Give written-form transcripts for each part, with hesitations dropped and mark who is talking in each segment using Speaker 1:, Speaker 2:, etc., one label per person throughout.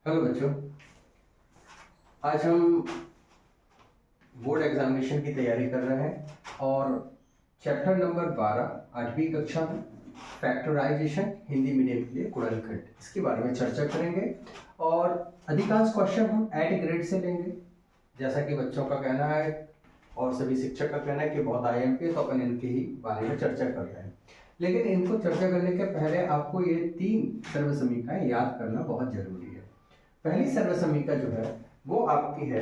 Speaker 1: Hello बच्चों, आज हम बोर्ड एग्जामिनेशन की तैयारी कर रहे हैं और चैप्टर नंबर 12 8वीं कक्षा में फैक्टराइजेशन हिंदी मीडियम के लिए गुणनखंड इसके बारे में चर्चा करेंगे। और अधिकांश क्वेश्चन हम एट ग्रेड से लेंगे, जैसा कि बच्चों का कहना है और सभी शिक्षक का कहना है कि बहुत आए हैं, तो अपन इनके ही बारे में चर्चा कर रहे हैं। लेकिन इनको चर्चा करने के पहले आपको ये 3 सर्वसमीकाएं याद करना बहुत जरूरी है। पहली सर्वसमीका जो है वो आपकी है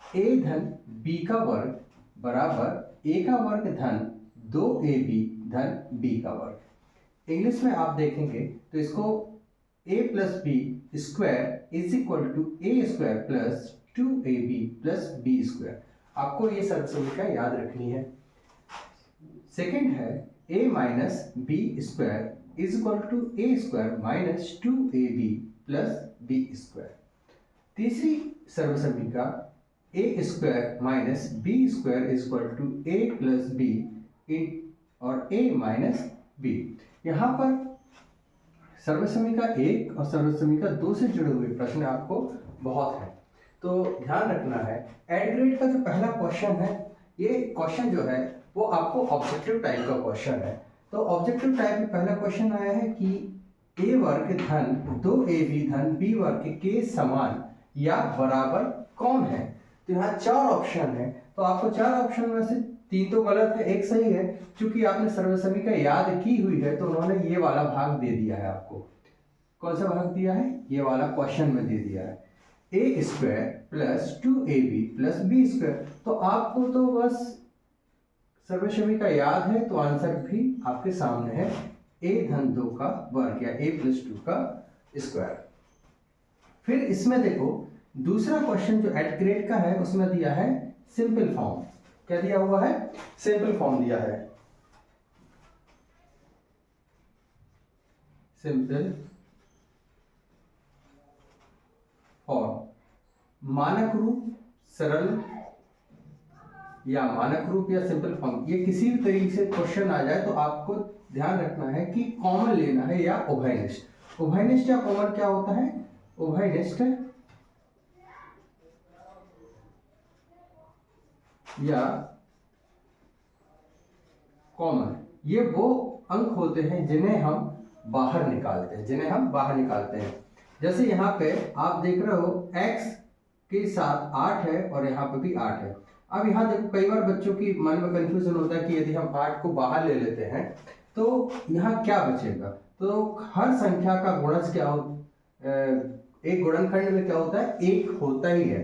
Speaker 1: a धन b का वर्ग बराबर a का वर्ग धन 2ab धन b का वर्ग। इंग्लिश में आप देखेंगे तो इसको a plus B square is equal to a square plus 2ab plus b square. आपको ये सर्वसमीका याद रखनी है। सेकंड है a minus B square is equal to a square minus 2ab plus B square. तीसरी सर्वसमीका a square minus B square is equal to a plus B और a माइनस बी। यहाँ पर सर्वसमीका 1 और सर्वसमीका 2 से जुड़े हुए प्रश्न आपको बहुत है, तो ध्यान रखना है। एड ग्रेड का जो पहला क्वेश्चन है, ये क्वेश्चन जो है वो आपको ऑब्जेक्टिव टाइप का क्वेश्चन है। तो ऑब्जेक्टिव टाइप में पहला क्वेश्चन आया है कि a वर्ग धन 2ab धन b वर्ग के समान या बराबर कौन है। तो यहाँ 4 ऑप्शन है, तो आपको 4 ऑप्शन में से 3 तो गलत है, 1 सही है। क्योंकि आपने सर्वसमीका याद की हुई है तो उन्होंने ये वाला भाग दे दिया है आपको। कौन सा भाग दिया है? ये वाला क्वेश्चन में दे दिया है a square plus 2ab plus B square. तो आपको तो बस सर्वसमीका याद है, तो आंसर भी आपके सामने है a धन 2 का वर्ग या a प्लस 2 का स्क्वायर। फिर इसमें देखो दूसरा क्वेश्चन जो एट ग्रेड का है उसमें दिया है सिंपल फॉर्म। क्या दिया हुआ है? सिंपल फॉर्म दिया है। सिंपल फॉर्म, मानक रूप, सरल या मानक रूप या सिंपल फॉर्म, ये किसी भी तरीके से क्वेश्चन आ जाए तो आपको ध्यान रखना है कि कॉमन लेना है या उभयनिष्ठ। उभयनिष्ठ या कॉमन क्या होता है? उभयनिष्ठ या कॉमन, ये वो अंक होते हैं जिन्हें हम बाहर निकालते हैं। जैसे यहाँ पे आप देख रहे हो x के साथ 8 है और यहाँ पे भी 8 है। अब यहाँ देखो कई बार बच्चों की मन में कंफ्यूजन होता है कि यदि हम 8 को बाहर ले लेते हैं तो यहाँ क्या बचेगा। तो हर संख्या का गुणज क्या हो, एक गुणनखंड में क्या होता है? 1 होता ही है।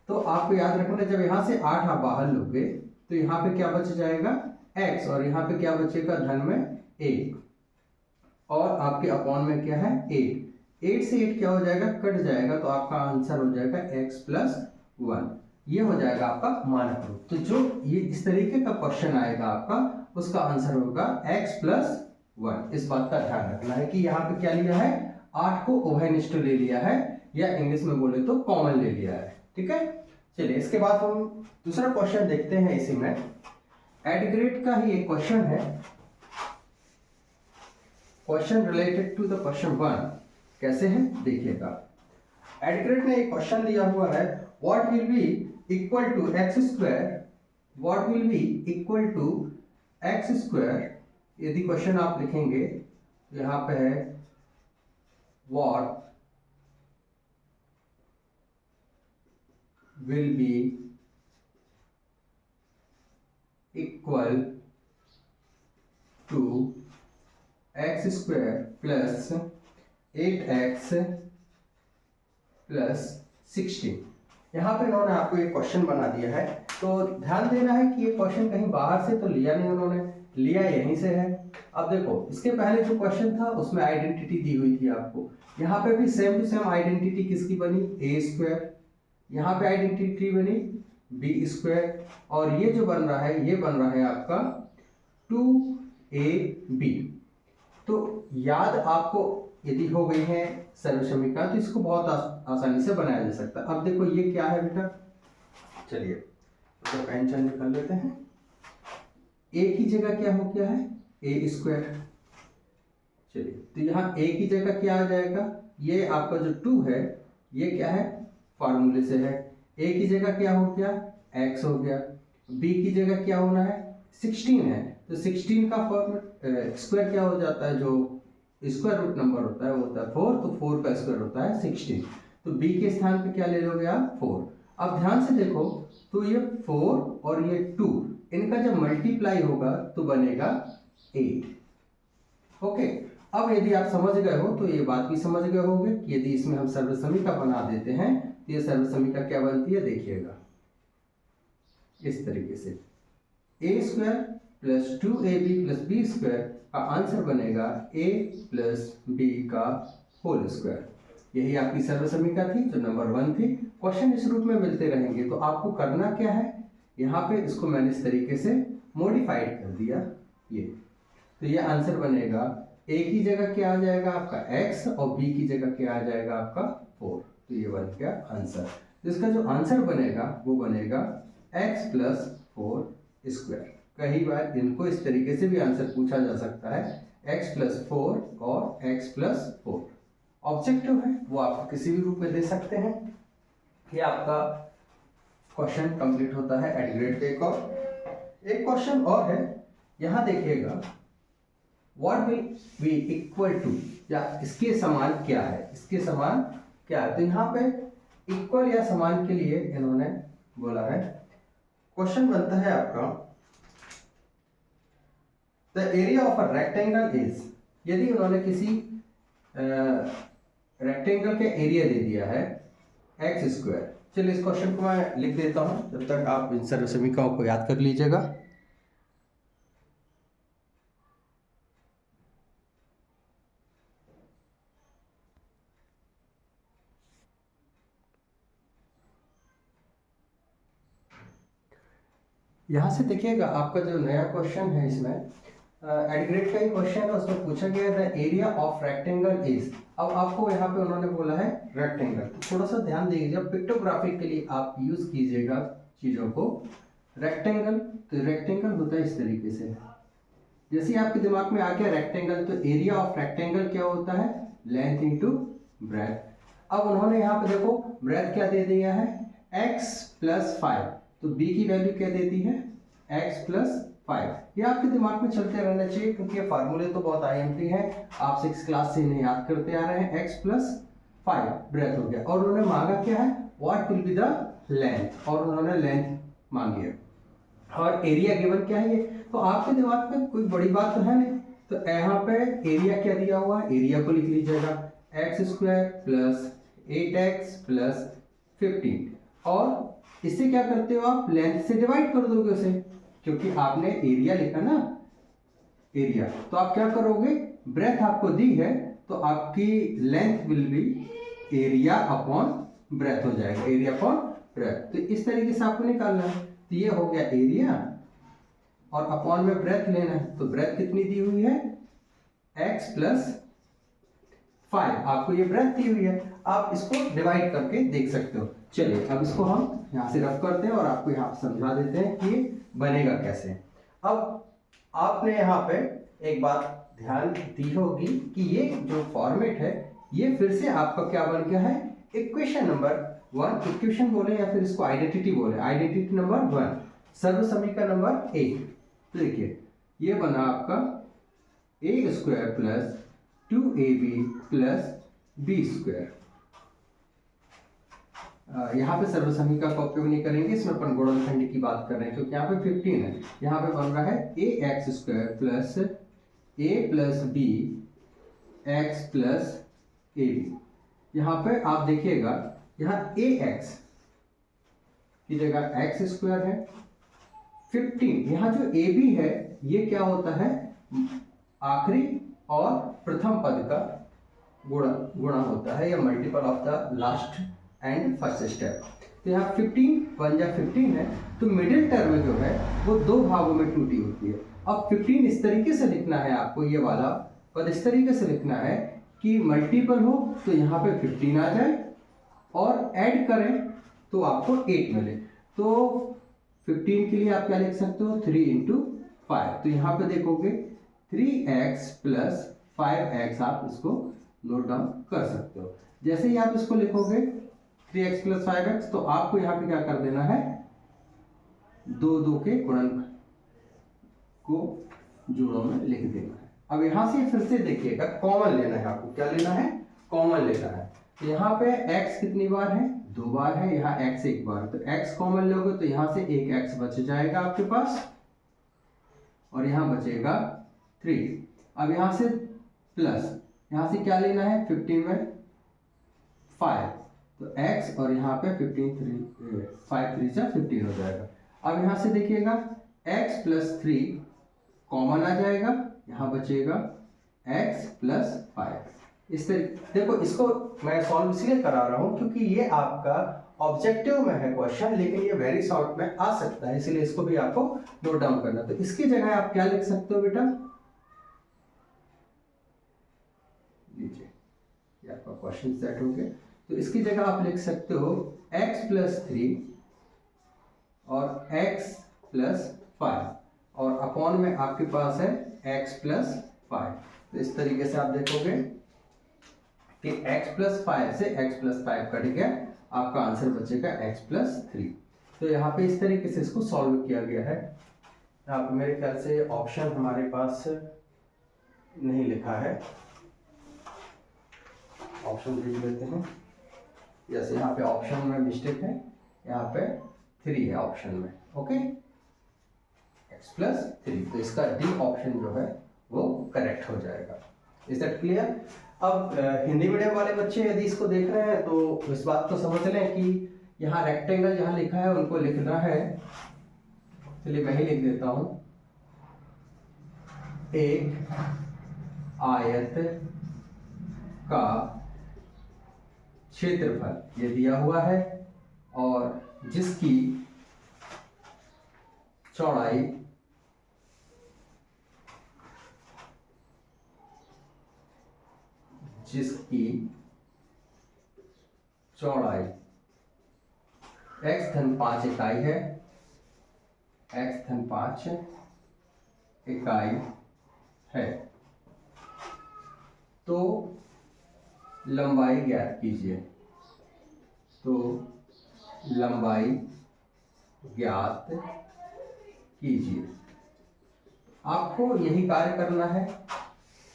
Speaker 1: तो आपको याद रखना, जब यहाँ से 8 आप बाहर लोगे तो यहाँ पे क्या बच जाएगा? x, और यहाँ पे क्या बचेगा? धन में 1 और आपके अपॉन में क्या है? 8 से 8 क्या हो जाएगा? कट जाएगा, तो आपका आंसर हो जाएगा x प्लस 1। ये हो जाएगा आपका मानक रूप। तो जो ये इस तरीके का क्वेश्चन आएगा आपका, उसका आंसर होगा x प्लस 1। इस बात का ध्यान रखना है कि यहाँ पे क्या लिया है? 8 को उभयनिष्ठ ले लिया है, या इंग्लिश में बोले तो कॉमन ले लिया है। ठीक है, चलिए इसके बाद हम दूसरा क्वेश्चन देखते हैं। इसी में एट ग्रेड का ही एक क्वेश्चन है, question related to the question 1। कैसे है देखिएगा। एट ग्रेड ने एक क्वेश्चन दिया हुआ है, what will be equal to x square, what will be equal to x square. यदि क्वेश्चन आप लिखेंगे यहाँ पे है what will be equal to x square plus 8x plus 16। यहाँ पे इन्होंने आपको एक क्वेश्चन बना दिया है, तो ध्यान देना है कि ये क्वेश्चन कहीं बाहर से तो लिया नहीं, उन्होंने लिया यहीं से है। अब देखो इसके पहले जो क्वेश्चन था उसमें आइडेंटिटी दी हुई थी आपको, यहाँ पे भी सेम टू सेम आइडेंटिटी किसकी बनी? a square. यहाँ पे आइडेंटिटी बनी b स्क्वायर, और ये जो बन रहा है ये बन रहा है आपका 2ab। तो याद आपको यदि हो गई है सर्वसमीका तो इसको बहुत आसानी से बनाया जा सकता है। अब देखो ये क्या है बेटा, चलिए तो पेन चेंज कर लेते हैं। a की जगह क्या हो गया है? a square. चलिए तो यहाँ a की जगह क्या आ जाएगा? ये आपका जो 2 है ये क्या है, फार्मूले से है। a की जगह क्या हो गया, x हो गया। b की जगह क्या होना है, 16 है, तो 16 का फॉर्मूला स्क्वायर क्या हो जाता है, जो स्क्वायर रूट नंबर होता है वो होता है 4, तो 4 का स्क्वायर होता है 16। तो b के स्थान पे क्या ले लोगे आप, 4। अब ध्यान से देखो, तो ये 4 और ये 2, इनका जब मल्टीप्लाई होगा तो बनेगा 8। ओके, अब यदि आप समझ गए हो तो ये बात भी समझ गए होंगे कि यदि इसमें हम सर्वसमीका बना देते हैं तो ये सर्वसमीका क्या बनती है, देखिएगा इस तरीके से, a square plus 2ab plus B square का आंसर बनेगा a प्लस बी का होल स्क्वायर। यही आपकी सर्वसमीका थी जो नंबर 1 थी। क्वेश्चन इस रूप में मिलते रहेंगे, तो आपको करना क्या है, यहाँ पे इसको मैंने इस तरीके से मॉडिफाइड कर दिया ये, तो ये आंसर बनेगा a की जगह क्या आ जाएगा आपका x और b की जगह क्या आ जाएगा आपका 4, तो ये बन गया आंसर। तो इसका जो आंसर बनेगा वो बनेगा x प्लस 4 स्क्वायर। कई बार इनको इस तरीके से भी आंसर पूछा जा सकता है, x प्लस 4 और x प्लस 4। ऑब्जेक्टिव है वो आप किसी भी रूप में दे सकते हैं। ये आपका क्वेश्चन कंप्लीट होता है एट ग्रेड पे। एक क्वेश्चन और है, यहाँ देखिएगा, what will be equal to, या इसके समान क्या है, इसके समान क्या है। तो यहाँ पे इक्वल या समान के लिए इन्होंने बोला है, क्वेश्चन बनता है आपका, the area of a rectangle is, यदि उन्होंने किसी रेक्टेंगल के एरिया दे दिया है एक्स स्क्वायर। चलिए इस क्वेश्चन को मैं लिख देता हूं, जब तक आप इन सर्वसमीकाओं को याद कर लीजिएगा। यहाँ से देखिएगा आपका जो नया क्वेश्चन है, इसमें एडग्रेड का ही क्वेश्चन है, उसमें पूछा गया the area of rectangle is. अब आपको यहाँ पे उन्होंने बोला है रेक्टेंगल, तो थोड़ा सा ध्यान दीजिएगा, पिक्टोग्राफी के लिए आप यूज कीजिएगा चीजों को। रेक्टेंगल, तो रेक्टेंगल होता है इस तरीके से, जैसे आपके दिमाग में आ गया रेक्टेंगल, तो एरिया ऑफ रेक्टेंगल क्या होता है, लेंथ इंटू ब्रेथ। अब उन्होंने यहाँ पे देखो ब्रेथ क्या दे दिया है, x प्लस 5, तो b की वैल्यू क्या देती है, x प्लस 5। ये आपके दिमाग में चलते रहना चाहिए, क्योंकि ये फार्मूले तो बहुत आईएमपी हैं, आप 6 क्लास से इन्हें याद करते आ रहे हैं। x प्लस 5 ब्रेथ हो गया, और उन्होंने मांगा क्या है, what will be the length, और उन्होंने लेंथ मांगी है, और एरिया गिवन क्या है ये। तो आपके दिमाग में कोई बड़ी बात तो है नहीं, तो यहाँ पे एरिया क्या दिया हुआ है, एरिया को लिख लीजिएगा, x square plus 8x plus 15, और इससे क्या करते हो आप, लेंथ से डिवाइड कर दोगे उसे, क्योंकि आपने एरिया लिखा ना, एरिया, तो आप क्या करोगे, ब्रेथ आपको दी है तो आपकी length will be area upon breadth हो जाएगा, एरिया अपॉन ब्रेथ। तो इस तरीके से आपको निकालना है, तो ये हो गया एरिया, और अपॉन में ब्रेथ लेना है, तो ब्रेथ कितनी दी हुई है, x प्लस 5, आपको ये ब्रेथ दी हुई है, आप इसको डिवाइड करके देख सकते हो। चलिए अब इसको हम यहाँ से रफ करते हैं और आपको यहाँ समझा देते हैं कि ये बनेगा कैसे। अब आपने यहाँ पे एक बात ध्यान दी होगी कि ये जो फॉर्मेट है ये फिर से आपका क्या बन गया है, इक्वेशन नंबर 1, इक्वेशन बोले या फिर इसको आइडेंटिटी बोले, आइडेंटिटी नंबर 1, सर्वसमीकरण नंबर 1। तो देखिए ये बना आपका a square plus 2ab plus B square. यहाँ पे सर्वसमीका का उपयोग नहीं करेंगे, इसमें अपन गुणनखंड की बात कर रहे हैं, क्योंकि यहाँ पे 15 है। यहाँ पे बन रहा है ax square plus a plus B x plus A B. यहाँ पे आप देखिएगा, यहाँ ax की जगह x स्क्वायर है, 15, यहाँ जो ए बी है ये क्या होता है, आखिरी और प्रथम पद का गुणा होता है, या multiple of the last and first step. तो यहाँ 15 1 जा 15 है, तो मिडिल टर्म जो है वो 2 भागों में टूटी होती है। अब 15 इस तरीके से लिखना है आपको, ये वाला पद इस तरीके से लिखना है कि मल्टीपल हो तो यहाँ पे 15 आ जाए, और ऐड करें तो आपको 8 मिले। तो 15 के लिए आप क्या लिख सकते हो, 3 इंटू 5, तो यहाँ पे देखोगे 3x प्लस 5x आप इसको नोट डाउन कर सकते हो। जैसे ही आप इसको लिखोगे 3x + 5x, तो आपको यहाँ पे क्या कर देना है, 2 के गुणनखंड को जोड़ों में लिख देना है। अब यहाँ से फिर से देखिएगा, कॉमन लेना है आपको। क्या लेना है? कॉमन लेना है। तो यहाँ पे x कितनी बार है? 2 बार है। यहाँ x 1 बार, तो x कॉमन लोगे तो यहाँ से एक x बच जाएगा आपके पास, और यहाँ बचेगा 3। अब यहाँ से प्लस, यहाँ से क्या लेना है? 15 में 5, तो x और यहाँ पे 5 3 से 15 हो जाएगा। अब यहाँ से देखिएगा x + 3 कॉमन आ जाएगा, यहाँ बचेगा x + 5। इस तरीके, देखो इसको मैं सॉल्व इसलिए करा रहा हूँ क्योंकि ये आपका ऑब्जेक्टिव में है क्वेश्चन, लेकिन ये वेरी शॉर्ट में आ सकता है, इसलिए इसको भी आपको नोट डाउन करना। तो इसकी जगह आप क्या लिख सकते हो बेटा? लीजिए, ये आपका क्वेश्चन सेट हो गया। तो इसकी जगह आप लिख सकते हो x + 3 और x + 5, और अपॉन में आपके पास है x + 5। तो इस तरीके से आप देखोगे कि x + 5 से x + 5 कट गया, आपका आंसर बचेगा x + 3। तो यहाँ पे इस तरीके से इसको सॉल्व किया गया है। यहाँ पे मेरे ख्याल से ऑप्शन हमारे पास नहीं लिखा है, ऑप्शन देख लेते हैं। यस, यहाँ पे ऑप्शन में मिस्टेक है, यहाँ पे 3 है ऑप्शन में। ओके, x + 3, तो इसका डी ऑप्शन जो है वो करेक्ट हो जाएगा। Is that clear? अब हिंदी मीडियम वाले बच्चे यदि इसको देख रहे हैं तो इस बात को समझ लें कि यहाँ रेक्टेंगल जहाँ लिखा है उनको लिखना है। चलिए मैं ही लिख देता हूं, एक आयत का क्षेत्रफल ये दिया हुआ है और जिसकी चौड़ाई x⁻5 इकाई है, x⁻5 इकाई है, तो लंबाई ज्ञात कीजिए। तो लंबाई ज्ञात कीजिए। आपको यही कार्य करना है,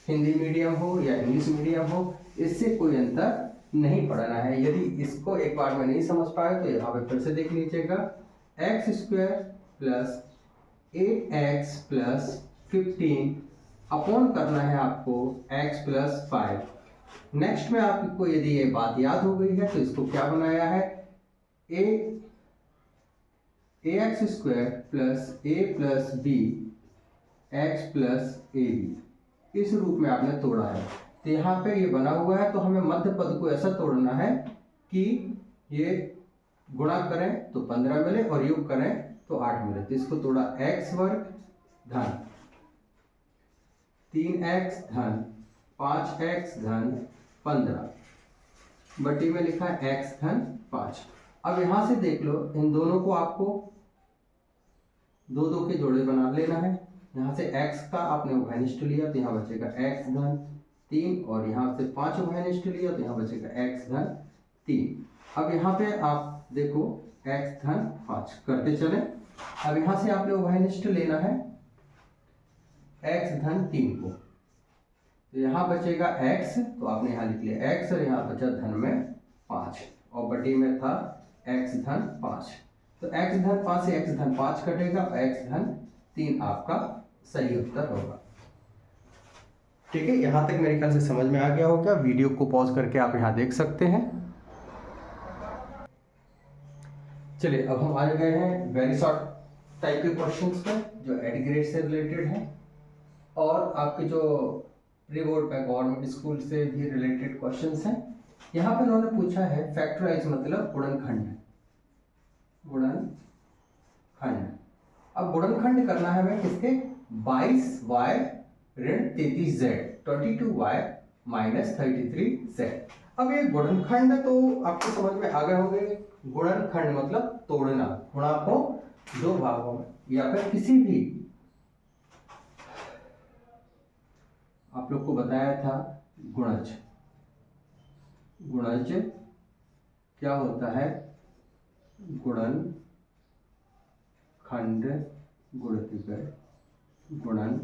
Speaker 1: हिंदी मीडियम हो या इंग्लिश मीडियम हो, इससे कोई अंतर नहीं पड़ना है। यदि इसको एक बार में नहीं समझ पाए तो यहाँ पे फिर से देख लीजिएगा, x² + 8x + 15 अपॉन करना है आपको x + 5। नेक्स्ट में आपको यदि ये बात याद हो गई है तो इसको क्या बनाया है, ax² + a + b x + ab, इस रूप में आपने तोड़ा है। तो यहाँ पे ये बना हुआ है, तो हमें मध्य पद को ऐसा तोड़ना है कि ये गुणा करें तो 15 मिले और योग करें तो 8 मिले। तो इसको तोड़ा x² धन 3x धन 5x धन 15 बटी में लिखा है x धन 5। अब यहां से देख लो, इन दोनों को आपको 2 के जोड़े बना लेना है। यहाँ से x का आपने उभयनिष्ठ लिया तो यहाँ बचेगा x धन 3, और यहाँ से 5 उभयनिष्ठ लिया तो यहाँ बचेगा x धन 3। अब यहाँ पे आप देखो x धन 5 करते चले। अब यहाँ से आपने उभयनिष्ठ लेना है x धन 3 को, तो यहाँ बचेगा x, तो आपने यहाँ लिख लिया x, और यहाँ बचा धन में 5 और बटी में था x धन 5। तो x धन 5 से x धन 5 कटेगा, x धन 3 आपका सही उत्तर होगा। ठीक है, यहां तक मेरे ख्याल से समझ में आ गया होगा। वीडियो को पॉज करके आप यहां देख सकते हैं। चलिए अब हम आ गए हैं वेरी शॉर्ट टाइप के क्वेश्चंस पे जो एड ग्रेड से रिलेटेड हैं और आपके जो प्री बोर्ड पे गवर्नमेंट स्कूल से भी रिलेटेड क्वेश्चंस हैं। यहाँ पे उन्होंने पूछा है फैक्टराइज मतलब गुणनखंड। गुणनखंड, अब गुणनखंड करना है हमें किसके, 22y ऋण 33z 22y - 33z। अब ये गुणनखंड तो आपको समझ में आ गए होंगे। गुणनखंड मतलब तोड़ना, गुणा को 2 भागों में, या फिर किसी भी, आप लोग को बताया था गुणज, गुणज क्या होता है, गुणन खंड गुणित गुणन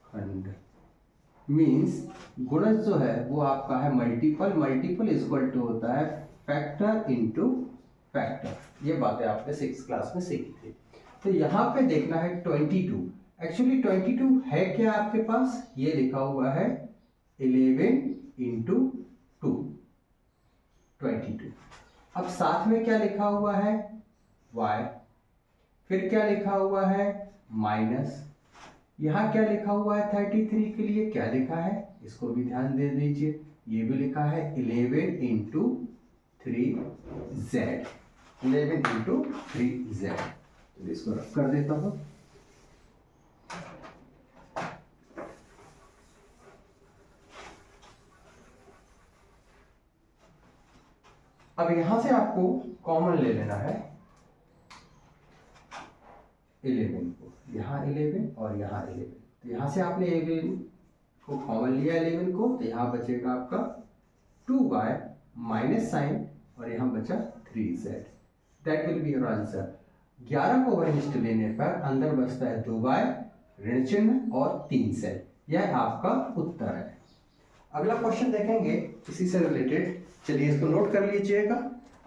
Speaker 1: खंड। मीन्स गुणज जो है वो आपका है मल्टीपल, मल्टीपल इक्वल टू होता है फैक्टर इनटू फैक्टर। ये बातें आपने 6th क्लास में सीखी थी। तो यहाँ पे देखना है 22। एक्चुअली 22 है क्या आपके पास, ये लिखा हुआ है 11 इंटू 2 22। अब साथ में क्या लिखा हुआ है y, फिर क्या लिखा हुआ है माइनस, यहाँ क्या लिखा हुआ है 33 के लिए क्या लिखा है, इसको भी ध्यान दे दीजिए, ये भी लिखा है 11 इंटू 3z, 11 इंटू 3z। तो इसको रख कर देता हूं। अब यहां से आपको कॉमन ले लेना है 11 को, यहाँ 11 और यहाँ 11। तो यहाँ से आपने 11 को कॉमन लिया 11 को, तो यहाँ बचेगा आपका 2y माइनस साइन और यहाँ बचा 3z। That will be your answer. 11 को वरिष्ठ लेने पर अंदर बचता है 2y ऋण चिन्ह और 3z। यह आपका उत्तर है। अगला क्वेश्चन देखेंगे इसी से रिलेटेड। चलिए इसको नोट कर लीजिएगा,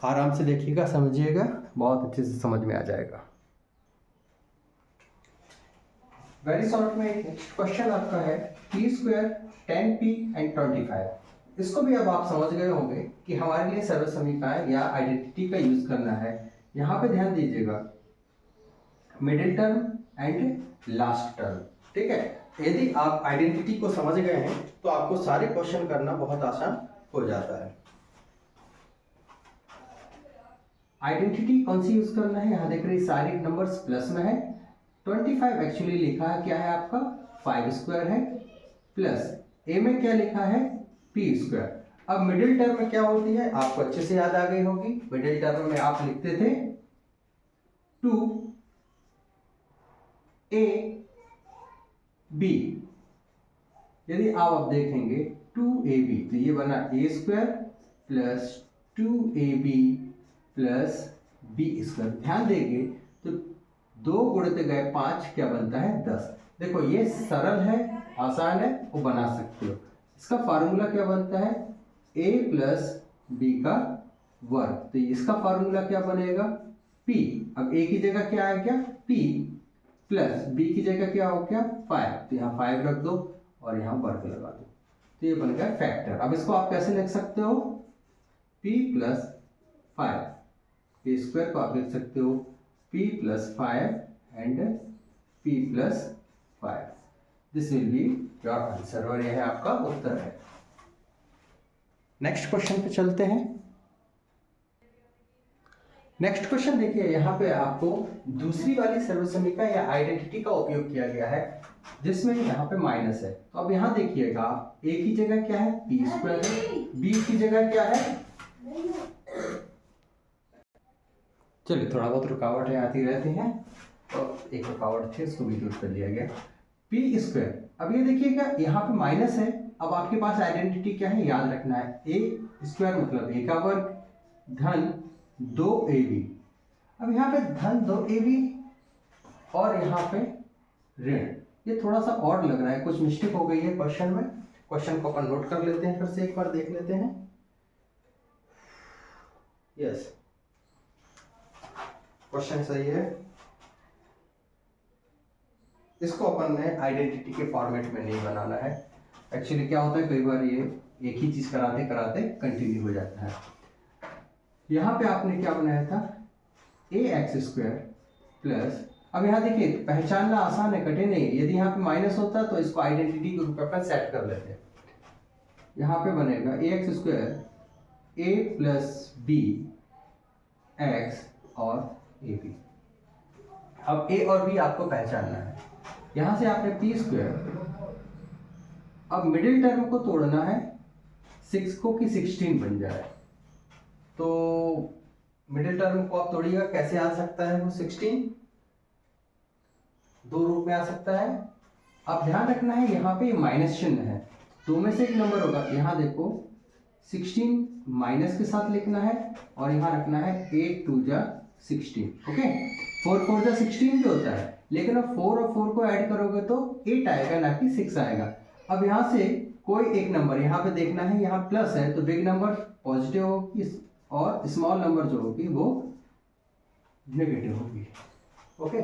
Speaker 1: आराम से देखिएगा, समझिएगा, बहुत अच्छे से समझ में आ जाएगा। वेरी शॉर्ट में एक क्वेश्चन आपका है p² 10p एंड 25। इसको भी अब आप समझ गए होंगे कि हमारे लिए सर्व समीकरण या आइडेंटिटी का यूज करना है। यहाँ पे ध्यान दीजिएगा, middle term and last term, ठीक है। यदि आप आइडेंटिटी को समझ गए हैं तो आपको सारे क्वेश्चन करना बहुत आसान हो जाता है। आइडेंटिटी कौन सी यूज करना है, यहाँ देख रहे हैं सारे नंबर्स प्लस में है। 25 एक्चुअली लिखा है क्या है आपका 5² है, प्लस ए में क्या लिखा है p²। अब मिडिल टर्म में क्या होती है आपको अच्छे से याद आ गई होगी। मिडिल टर्म में आप लिखते थे 2ab। यदि आप अब देखेंगे 2ab तो ये बना a² plus 2ab plus b²। ध्यान देंगे तो 2 गुणित गए 5 क्या बनता है 10। देखो ये सरल है, आसान है, वो बना सकते हो। इसका फार्मूला क्या बनता है a प्लस b का वर्ग, तो इसका फार्मूला क्या बनेगा p। अब a की जगह क्या है क्या p प्लस b की जगह क्या हो गया 5, तो यहाँ 5 रख दो और यहाँ वर्ग लगा दो, तो ये बन गया फैक्टर। अब इसको आप कैसे लिख सकते हो p प्लस 5, p² को आप लिख सकते हो p plus 5 and p plus 5। This will be your answer और यह आपका उत्तर है। नेक्स्ट क्वेश्चन पे चलते हैं। नेक्स्ट क्वेश्चन देखिए, यहाँ पे आपको दूसरी वाली सर्वसमीकरण या आइडेंटिटी का उपयोग किया गया है जिसमें यहाँ पे माइनस है। तो अब यहाँ देखिएगा a की जगह क्या है p² है, b की जगह क्या है, चलिए थोड़ा बहुत रुकावटें आती रहती हैं और एक रुकावट थी उसको भी दूर कर लिया गया p²। अब ये देखिएगा यहाँ पे माइनस है। अब आपके पास आइडेंटिटी क्या है याद रखना है a² मतलब a का वर्ग धन 2ab। अब यहाँ पे धन 2ab और यहाँ पे ऋण, ये थोड़ा सा ऑड लग रहा है, कुछ मिस्टेक हो गई है क्वेश्चन में। क्वेश्चन को अपन नोट कर लेते हैं, फिर से एक बार देख लेते हैं। यस, क्वेश्चन सही है। इसको अपन ने आइडेंटिटी के फॉर्मेट में नहीं बनाना है। एक्चुअली क्या होता है कई बार ये एक ही चीज कराते कराते कंटिन्यू हो जाता है। यहाँ पे आपने क्या बनाया था ax² प्लस, अब यहाँ देखिए पहचानना आसान है, कठिन नहीं। यदि यहाँ पे माइनस होता तो इसको आइडेंटिटी के रूप में अपन सेट कर लेते। यहाँ पे बनेगा ax² a plus b x और ab। अब a और b आपको पहचानना है। यहाँ से आपने p², अब मिडिल टर्म को तोड़ना है 6 को कि 16 बन जाए। तो मिडिल टर्म को आप तोड़िएगा, कैसे आ सकता है वो 16, दो रूप में आ सकता है। अब ध्यान रखना है यहाँ पे माइनस चिन्ह है, दो में से एक नंबर होगा। यहाँ देखो 16 माइनस के साथ लिखना है और यहाँ रखना है 8 2 जा 16। ओके, 4 4 जा 16 भी होता है, लेकिन अब 4 और 4 को ऐड करोगे तो 8 आएगा ना कि 6 आएगा। अब यहाँ से कोई एक नंबर यहाँ पे देखना है, यहाँ प्लस है तो बिग नंबर पॉजिटिव होगी और स्मॉल नंबर जो होगी वो नेगेटिव होगी। ओके,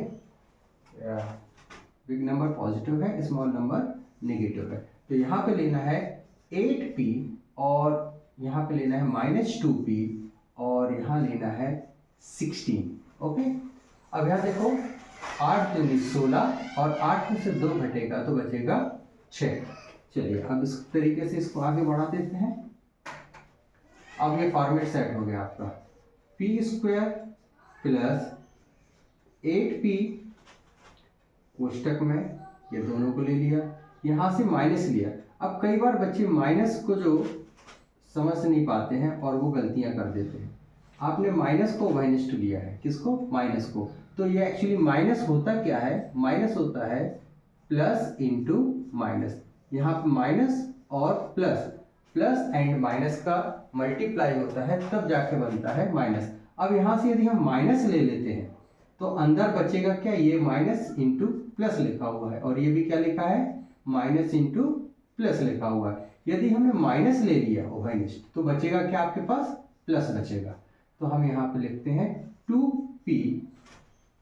Speaker 1: बिग नंबर पॉजिटिव है, स्मॉल नंबर नेगेटिव है। तो यहाँ पे लेना है 8p और यहाँ पे लेना है -2p और यहाँ लेना है 16। ओके, अब यहाँ देखो 8 दूनी 16 और 8 में से 2 घटेगा तो बचेगा 6। चलिए अब इस तरीके से इसको आगे बढ़ा देते हैं। अब ये फॉर्मेट सेट हो गया आपका, p² प्लस 8p कोष्टक में ये दोनों को ले लिया, यहाँ से माइनस लिया। अब कई बार बच्चे माइनस को जो समझ नहीं पाते हैं और वो गलतियां कर देते हैं। आपने माइनस को उभयनिष्ठ लिया है, किसको? माइनस को। तो ये एक्चुअली माइनस होता क्या है? माइनस होता है प्लस इंटू माइनस। यहाँ पे माइनस और प्लस एंड माइनस का मल्टीप्लाई होता है तब जाके बनता है माइनस। अब यहाँ से यदि हम माइनस ले लेते हैं तो अंदर बचेगा क्या? ये माइनस इंटू प्लस लिखा हुआ है और ये भी क्या लिखा है? माइनस इंटू प्लस लिखा हुआ है। यदि हमने माइनस ले लिया उभयनिष्ठ तो बचेगा क्या आपके पास? प्लस बचेगा। तो हम यहाँ पे लिखते हैं 2p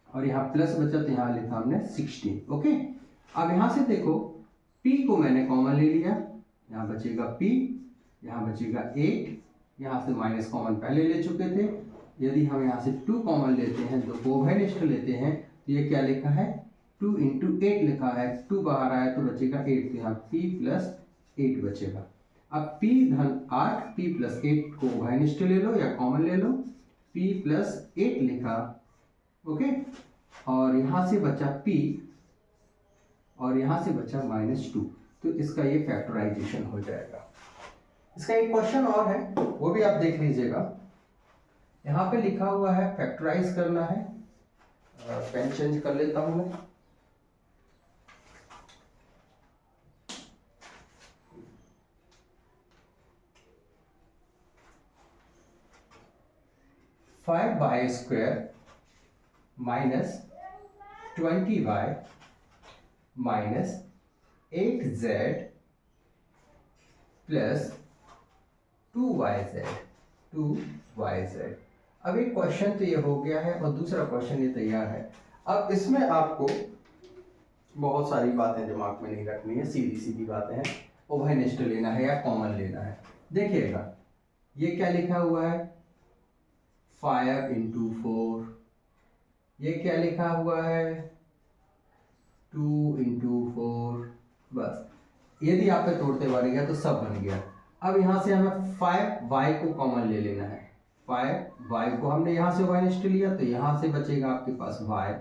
Speaker 1: और यहाँ प्लस बचा तो यहाँ लिखा हमने 16। ओके, अब यहाँ से देखो p को मैंने कॉमन ले लिया, यहाँ बचेगा p, यहाँ बचेगा 8, यहाँ से माइनस कॉमन पहले ले चुके थे। यदि हम यहाँ से 2 कॉमन लेते हैं तो उभयनिष्ठ लेते हैं तो ये क्या लिखा है? 2 इंटू 8 लिखा है, 2 बाहर आया तो बचेगा 8, तो यहाँ p प्लस 8 बचेगा। अब p धन 8, p प्लस 8 को उभयनिष्ठ ले लो या कॉमन ले लो, p प्लस 8 लिखा। ओके, और यहाँ से बचा p और यहाँ से बचा -2, तो इसका ये फैक्टराइजेशन हो जाएगा। इसका एक क्वेश्चन और है, वो भी आप देख लीजिएगा। यहाँ पे लिखा हुआ है फैक्टराइज करना है, पेन चेंज कर लेता हूं मैं। Five y square minus 20y minus 8z plus 2yz। अब एक क्वेश्चन तो ये हो गया है और दूसरा क्वेश्चन ये तैयार है। अब इसमें आपको बहुत सारी बातें दिमाग में नहीं रखनी है, सीधी सीधी बातें हैं। उभयनिष्ठ लेना है या कॉमन लेना है। देखिएगा ये क्या लिखा हुआ है? 5 इंटू 4। ये क्या लिखा हुआ है? 2 इंटू 4। बस यदि आप पे तोड़ते बढ़ गया तो सब बन गया। अब यहाँ से हमें 5y को कॉमन ले लेना है। 5y को हमने यहाँ से उभयनिष्ठ लिया तो यहाँ से बचेगा आपके पास y,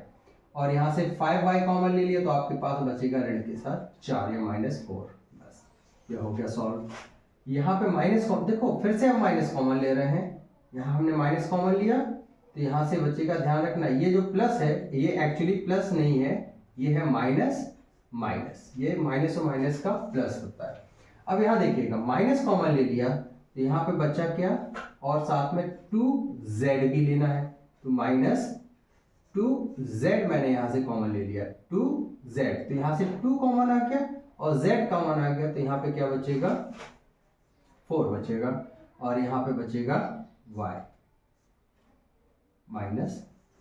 Speaker 1: और यहाँ से 5y कॉमन ले लिया तो आपके पास बचेगा ऋण के साथ 4 या -4। बस ये हो गया सॉल्व। यहाँ पे माइनस कॉमन, देखो फिर से हम माइनस कॉमन ले रहे हैं। यहाँ हमने माइनस कॉमन लिया तो यहाँ से बचेगा, ध्यान रखना ये जो प्लस है ये एक्चुअली प्लस नहीं है, ये है माइनस माइनस। ये माइनस और माइनस का प्लस होता है। अब यहाँ देखिएगा माइनस कॉमन ले लिया तो यहाँ पे बचा क्या? और साथ में 2z भी लेना है तो -2z मैंने यहाँ से कॉमन ले लिया, 2z। तो यहाँ से 2 कॉमन आ गया और z कॉमन आ गया तो यहाँ पे क्या बचेगा? 4 बचेगा और यहाँ पे बचेगा y माइनस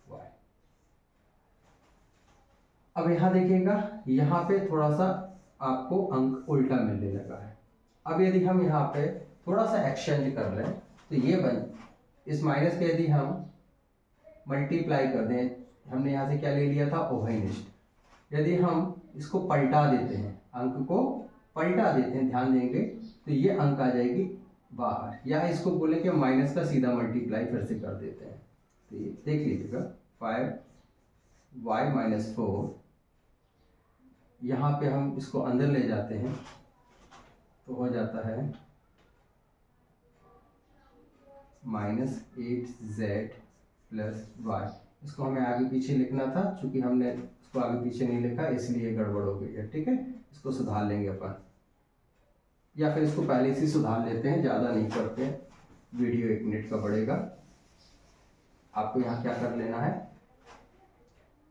Speaker 1: y। अब यहाँ देखिएगा यहाँ पे थोड़ा सा आपको अंक उल्टा मिलने लगा है। अब यदि हम यहाँ पे थोड़ा सा एक्सचेंज कर लें तो ये बन, इस माइनस के यदि हम मल्टीप्लाई कर दें, हमने यहाँ से क्या ले लिया था? उभयनिष्ठ। यदि हम इसको पलटा देते हैं, अंक को पलटा देते हैं, ध्यान देंगे तो ये अंक आ जाएगी बाहर, या इसको बोले कि माइनस का सीधा मल्टीप्लाई फिर से कर देते हैं। तो ये देख लीजिएगा 5y माइनस 4, यहाँ पे हम इसको अंदर ले जाते हैं तो हो जाता है -8z प्लस y। इसको हमें आगे पीछे लिखना था, चूंकि हमने इसको आगे पीछे नहीं लिखा इसलिए गड़बड़ हो गई है। ठीक है, इसको सुधार लेंगे अपन। या फिर इसको पहले से सुधार लेते हैं, ज़्यादा नहीं करते हैं, वीडियो 1 मिनट का बढ़ेगा। आपको यहाँ क्या कर लेना है,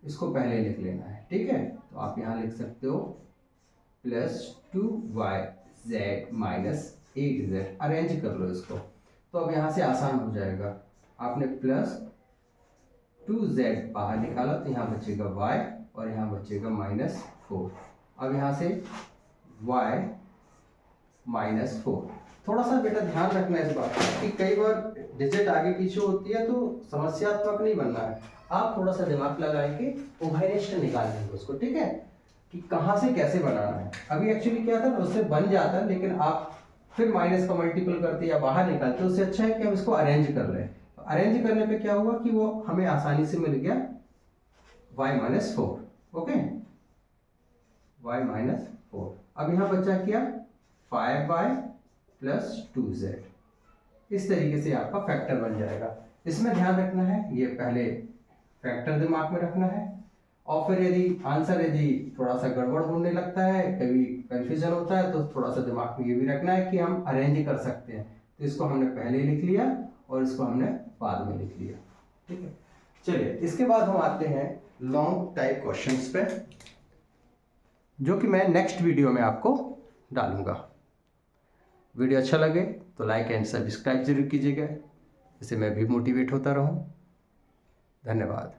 Speaker 1: इसको पहले लिख लेना है, ठीक है। तो आप यहाँ लिख सकते हो +2yz माइनस 8z, अरेंज कर लो इसको। तो अब यहाँ से आसान हो जाएगा, आपने +2z बाहर निकाला तो यहाँ बचेगा y और यहाँ बचेगा -4। अब यहाँ से y -4। थोड़ा सा बेटा ध्यान रखना है इस बात का कि कई बार डिजिट आगे पीछे होती है तो समस्यात्मक नहीं बनना है, आप थोड़ा सा दिमाग लगाए कि उभयनिष्ठ निकाल लेंगे उसको, ठीक है, कि कहाँ से कैसे बनाना है। अभी एक्चुअली क्या था, उससे बन जाता है लेकिन आप फिर माइनस का मल्टीपल करते या बाहर निकालते, उससे अच्छा है कि हम इसको अरेंज कर लें। तो अरेंज करने पे क्या हुआ कि वो हमें आसानी से मिल गया y-4, ओके, y-4। अब यहाँ बचा क्या, 5y + 2z। इस तरीके से आपका फैक्टर बन जाएगा। इसमें ध्यान रखना है, ये पहले फैक्टर दिमाग में रखना है, और फिर यदि थोड़ा सा गड़बड़ होने लगता है, कभी कंफ्यूजन होता है, तो थोड़ा सा दिमाग में ये भी रखना है कि हम अरेंज कर सकते हैं। तो इसको हमने पहले लिख लिया और इसको हमने बाद में लिख लिया, ठीक है। चलिए इसके बाद हम आते हैं लॉन्ग टाइप क्वेश्चंस पे, जो कि मैं नेक्स्ट वीडियो में आपको डालूंगा। वीडियो अच्छा लगे तो लाइक एंड सब्सक्राइब जरूर कीजिएगा, इससे मैं भी मोटिवेट होता रहूं। धन्यवाद।